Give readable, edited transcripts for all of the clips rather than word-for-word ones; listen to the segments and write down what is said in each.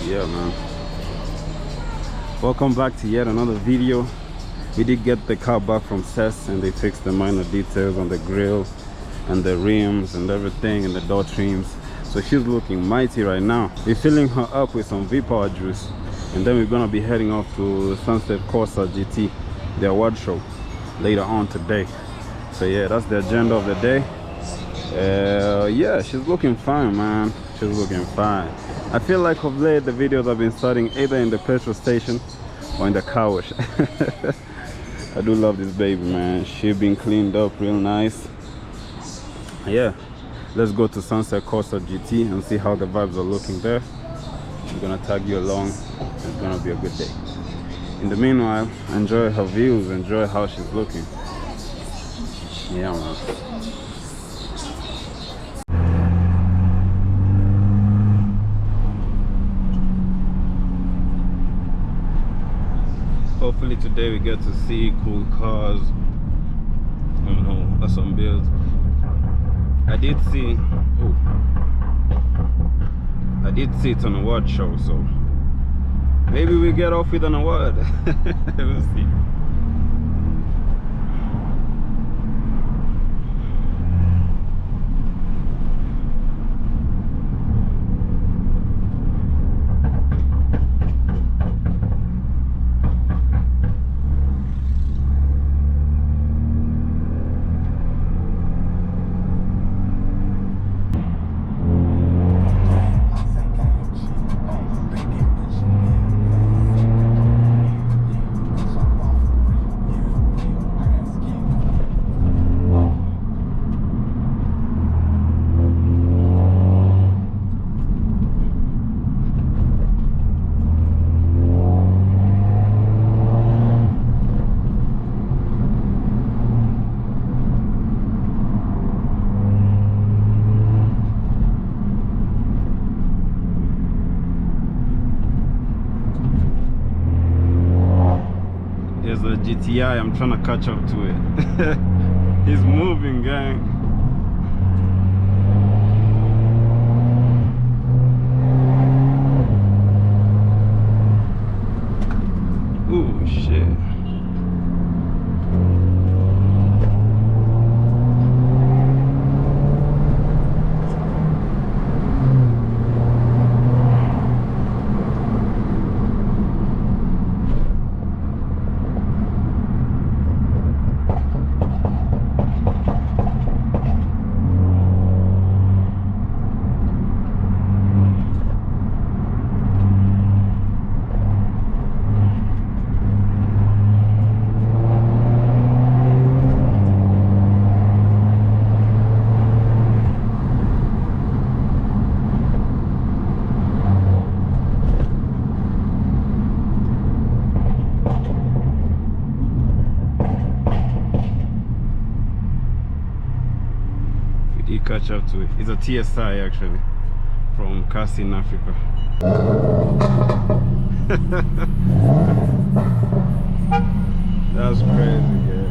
Yeah, man. Welcome back to yet another video. We did get the car back from CES and they fixed the minor details on the grille and the rims and everything and the door trims. So she's looking mighty right now. We're filling her up with some V-Power juice and then we're gonna be heading off to Sunset Corsa GT, the award show, later on today. So yeah, that's the agenda of the day. Yeah, she's looking fine, man. She's looking fine. I feel like of late the videos have been starting either in the petrol station or in the car wash. I do love this baby, man. She's been cleaned up real nice. Yeah, let's go to Sunset Corsa GT and see how the vibes are looking there. I'm gonna tag you along. It's gonna be a good day. In the meanwhile, enjoy her views, enjoy how she's looking. Yeah, man. Hopefully today we get to see cool cars. I don't know, or some builds. I did see it on a award show, so maybe we get off with an award. We'll see. There's a GTI, I'm trying to catch up to it. He's moving, gang. Ooh, shit. Catch up to it. It's a TSI actually from Corsa in Africa. That's crazy, yeah.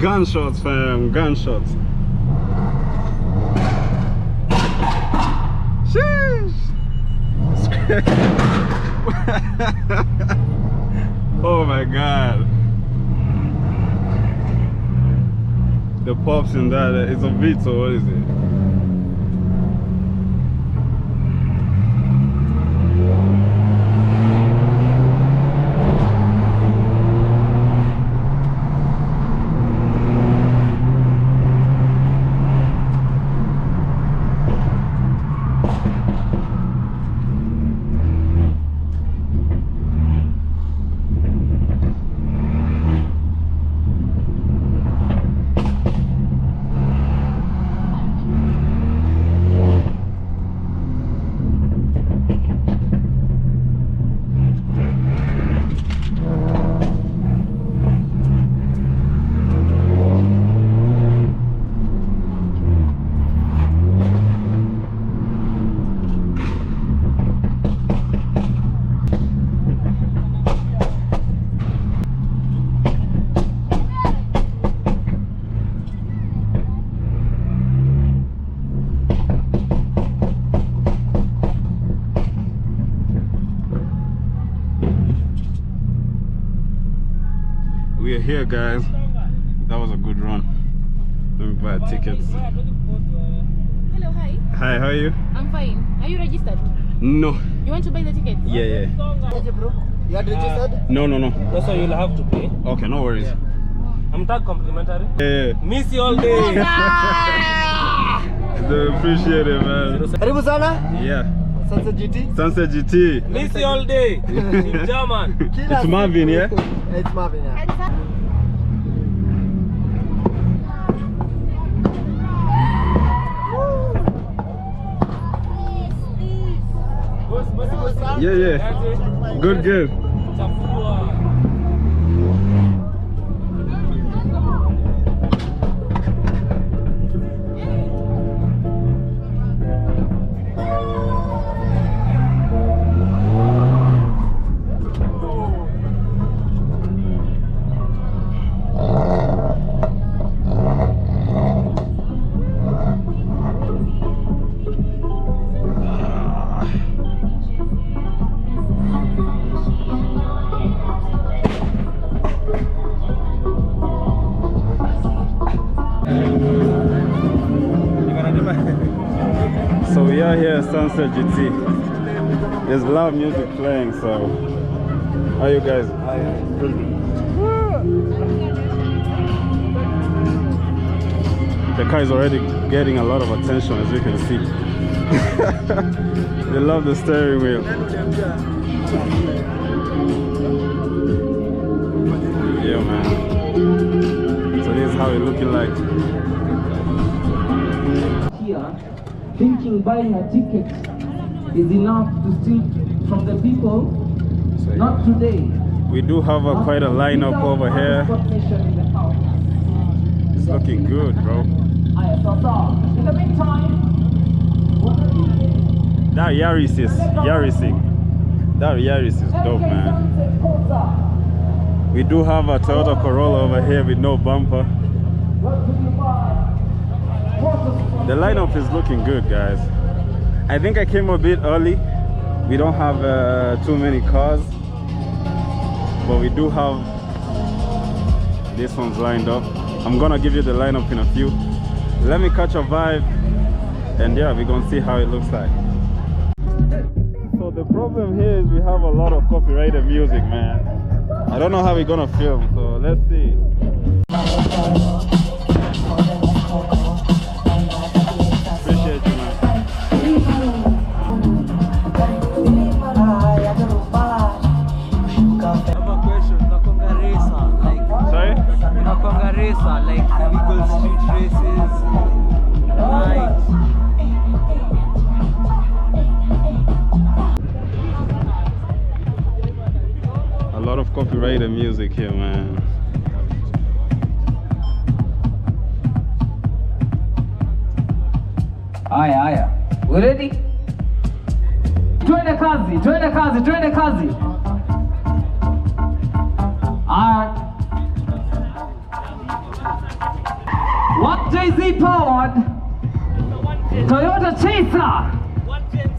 Gunshots, fam, gunshots. Sheesh. Oh my god. The pops in that, it's a Vito, what is it? we are here, guys. That was a good run. Let me buy tickets. Hello, hi. Hi, how are you? I'm fine. Are you registered? No. You want to buy the ticket? Yeah. You are registered? No. That's why you'll have to pay. Okay, no worries. I'm tag complimentary. Yeah. Miss you all day. Appreciate it, man. Karibu sana. Yeah. Sunset GT. Sunset GT. Miss you all day. In German. It's Marvin, yeah? It's Marvin, yeah. Yeah. Good. So we are here at Sunset GT. There's loud music playing, so how are you guys? The car is already getting a lot of attention, as you can see. They love the steering wheel. Yeah, man. So this is how it's looking like. Here, thinking buying a ticket is enough to steal from the people. So, Not today. we do have quite a lineup over here. It's looking good, bro. In the meantime, That Yaris is dope, man. We do have a Toyota Corolla over here with no bumper. The lineup is looking good, guys. I think I came a bit early. We don't have too many cars, but we do have this one's lined up. I'm gonna give you the lineup in a few. Let me catch a vibe, and yeah, we're gonna see how it looks like. So the problem here is we have a lot of copyrighted music, man. I don't know how we're gonna film, so let's see. Appreciate you, man. I have a question. Nakonga racer, Sorry? Nakonga racer, like illegal street races, like. A lot of copyrighted music here, man. Aya. We ready? Twende kazi. Alright. What JZ powered Toyota Chaser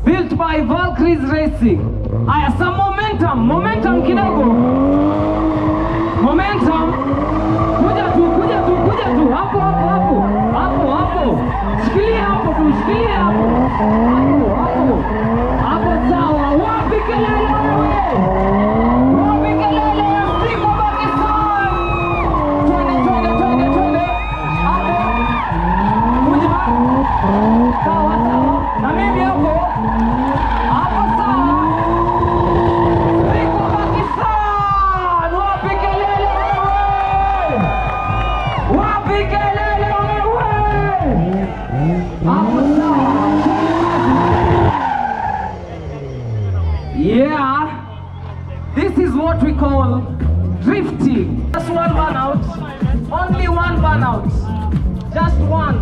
built by Valkyries Racing. Aya, some momentum kidogo. Momentum. Kuja tu. Hapo. Shikilia hapo. Hapo sawa. Wapi kelele wewe? Siko baki sawa. Twende. Hapo. Kuja. Sawa. Na mimi hapo. Hapo sawa. Siko baki sawa. Wapi kelele wewe? Hapo sawa. Yeah, this is what we call drifting. Just one burnout, only one burnout. Just one.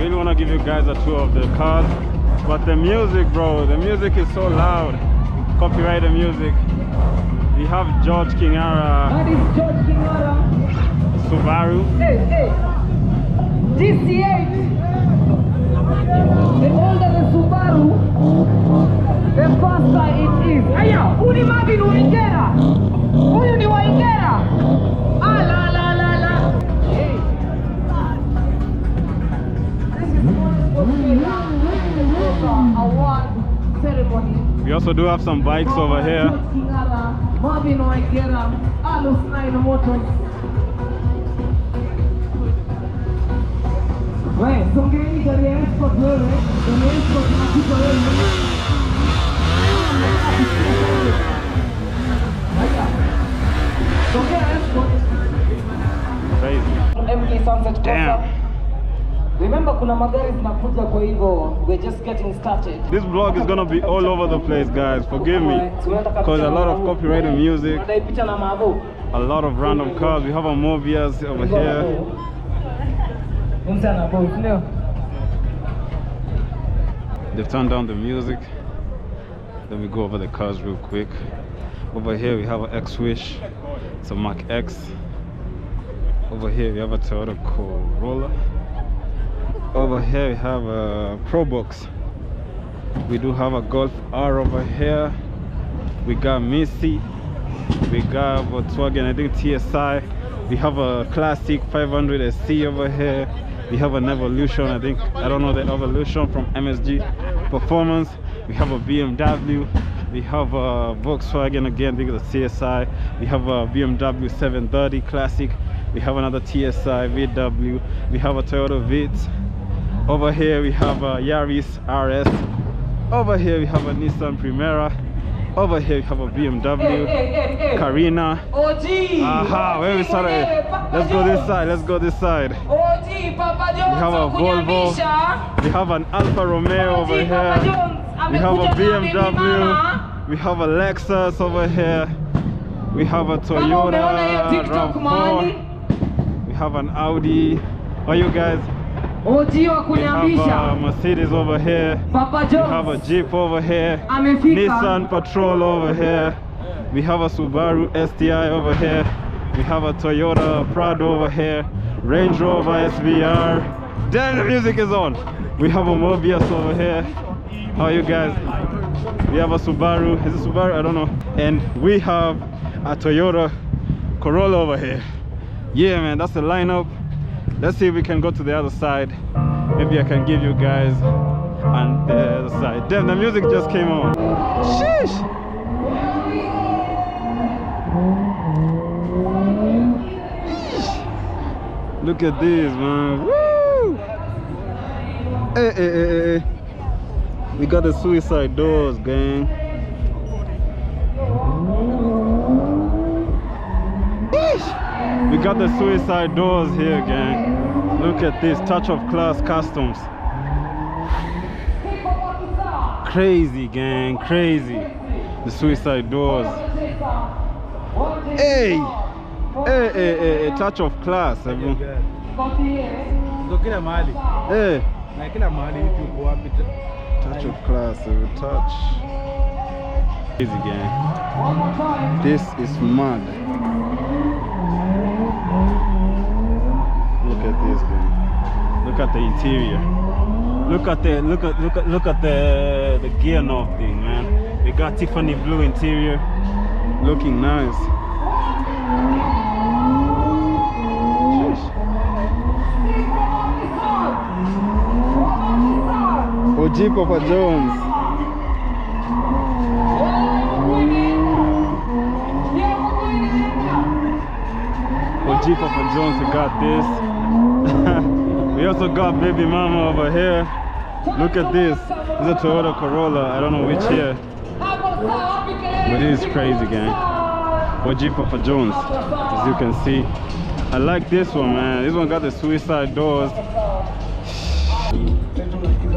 really want to give you guys a tour of the cars, but the music, bro, the music is so loud. Copyrighted music. We have George Kingara. That is George Kingara. Subaru. Hey. GC8. The older the Subaru, the faster it is. Aya, uni Marvin Uingera. Huyu ni Waingera. Ah, la. Hey. This is award ceremony. We also do have some bikes over here. Marvin Waingera, Alus 9 Motors. Wewe, songeeni gari ya Escort wewe. Gari ya Escort inakuja wewe. Songea Escort. Crazy. MK Sunset Corsa. Damn. Remember kuna magari zinakuja kwa hivyo we're just getting started. This vlog is gonna be all over the place, guys. Forgive me, because a lot of copyrighted music, a lot of random cars. We have a Mobius over here. They've turned down the music. Let me go over the cars real quick. Over here we have an X-Wish. It's a Mach X. Over here we have a Toyota Corolla. Over here we have a Probox. We do have a Golf R over here. We got Missy. We got Volkswagen, I think TSI. We have a classic 500 SC over here. We have an Evolution, I don't know the Evolution from MSG Performance. We have a BMW. We have a Volkswagen again, I think it's a CSI. We have a BMW 730 Classic. We have another TSI VW. We have a Toyota Vitz. Over here we have a Yaris RS. Over here we have a Nissan Primera. Over here we have a BMW Carina. Aha, where we started? Let's go this side. We have a Volvo. We have an Alfa Romeo over here. We have a BMW. We have a Lexus over here. We have a Toyota RAV4. We have an Audi. Oh, you guys? We have a Mercedes over here. We have a Jeep over here. Nissan Patrol over here. We have a Subaru STI over here. We have a Toyota Prado over here. Range Rover SVR. Then the music is on. We have a Mobius over here. How are you guys? We have a Subaru. Is it Subaru? I don't know. And we have a Toyota Corolla over here. Yeah, man, that's the lineup. Let's see if we can go to the other side. Maybe I can give you guys on the other side. Damn, the music just came on. Sheesh! Look at this, man. Woo! Hey. We got the suicide doors, gang. We got the suicide doors here, gang. Look at this, Touch of Class Customs. Crazy, gang, crazy. The suicide doors. Hey, Touch of Class, everyone. Hey, Touch of Class, touch. Crazy, gang. This is mad. Look at this, man. Look at the interior. Look at the gear knob thing, man. We got Tiffany blue interior, looking nice. OG Papa Jones. OG Papa Jones, we got this. We also got baby mama over here. Look at this. This is a Toyota Corolla. I don't know which year, but it is crazy, gang. OG Papa Jones, as you can see. I like this one, man. This one got the suicide doors.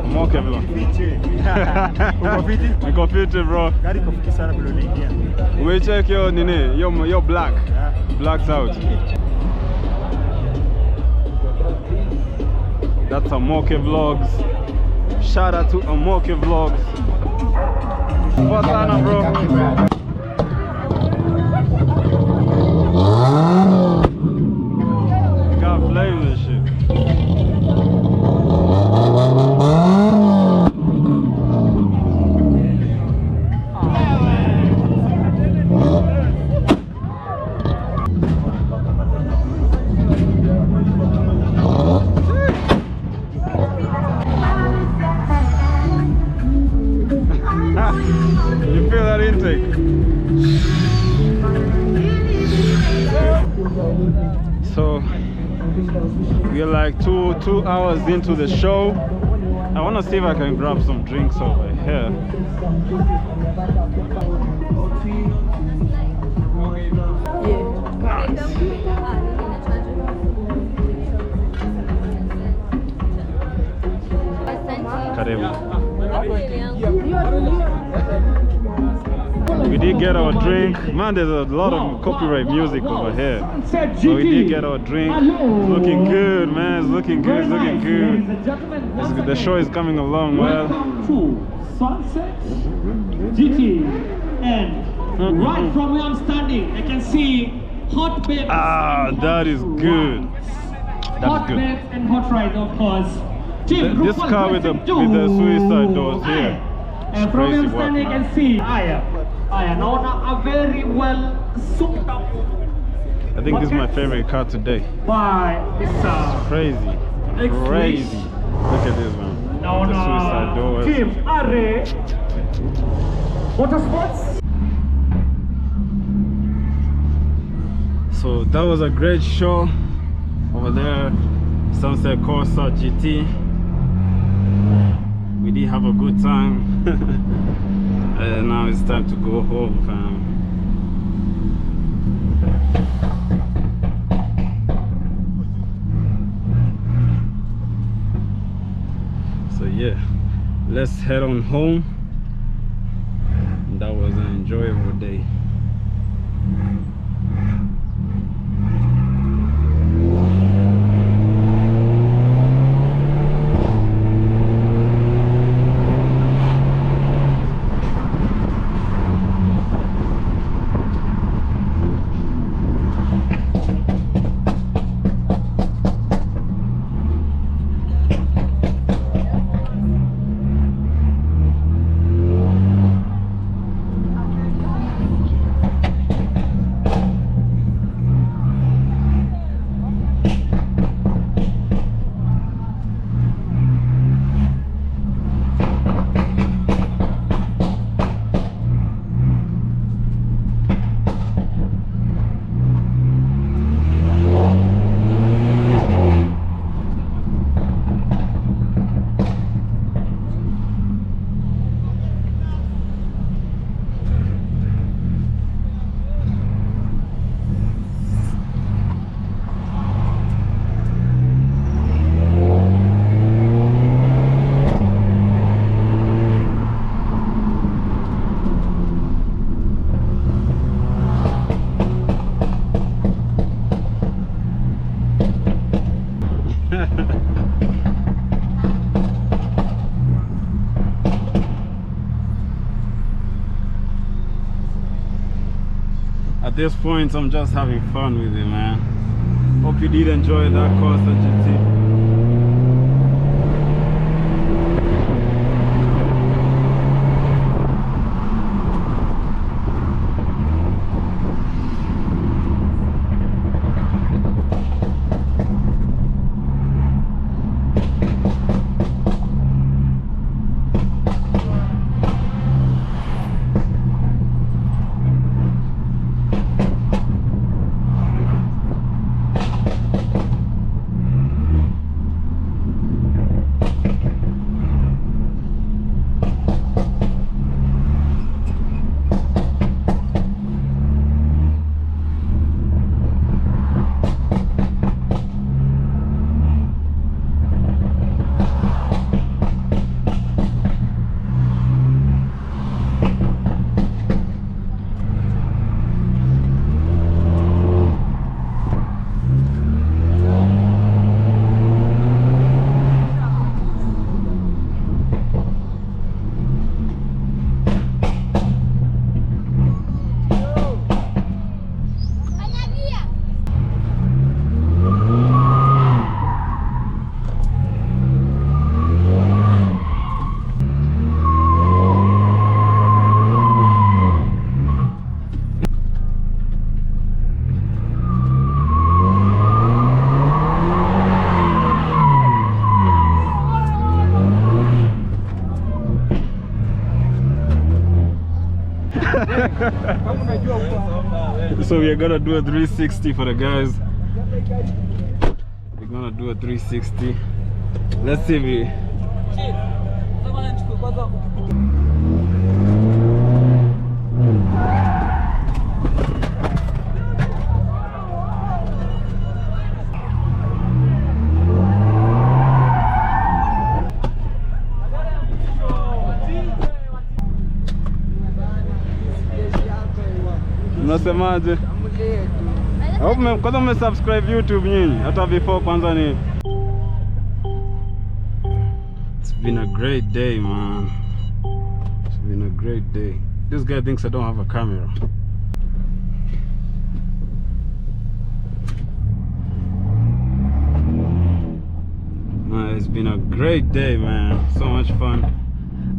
More Kevlar. Niko fiti, bro. We check your nini, your black. Black's out. That's Amoke Vlogs. Shout out to Amoke Vlogs. What's on, bro? Can't blame this shit. You feel that intake? So we're like two hours into the show. I want to see if I can grab some drinks over here. Karibu. We did get our drink. Man, there's a lot of copyright music over here. So we did get our drink. It's looking good, man. It's looking good. It's looking good. The show is coming along well. Sunset GT, and right from where I'm standing, I can see hot beds. Ah, that is good. Hot That's beds good. and hot ride, of course. Team, This car with the suicide doors here. And from where I'm crazy work, standing, I man. can see I am on a very well souped up. I think this is my favorite car today. By this Crazy. Crazy. Look at this, man. The suicide doors. Team Are Motorsports. So that was a great show over there. Sunset Corsa GT. We did have a good time. And now it's time to go home, fam. So yeah, let's head on home. That was an enjoyable day. At this point, I'm just having fun with it, man. Hope you did enjoy that Corsa GT. So we are gonna do a 360 for the guys. We're gonna do a 360. Let's see if we... Unasemaje? Kwanza mmesubscribe YouTube nyinyi hata before kwanza ni. It's been a great day, man. It's been a great day. This guy thinks I don't have a camera. It's been a great day, man. So much fun.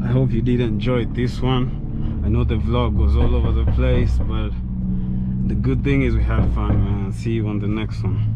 I hope you did enjoy this one. I know the vlog was all over the place, but the good thing is we had fun, man. See you on the next one.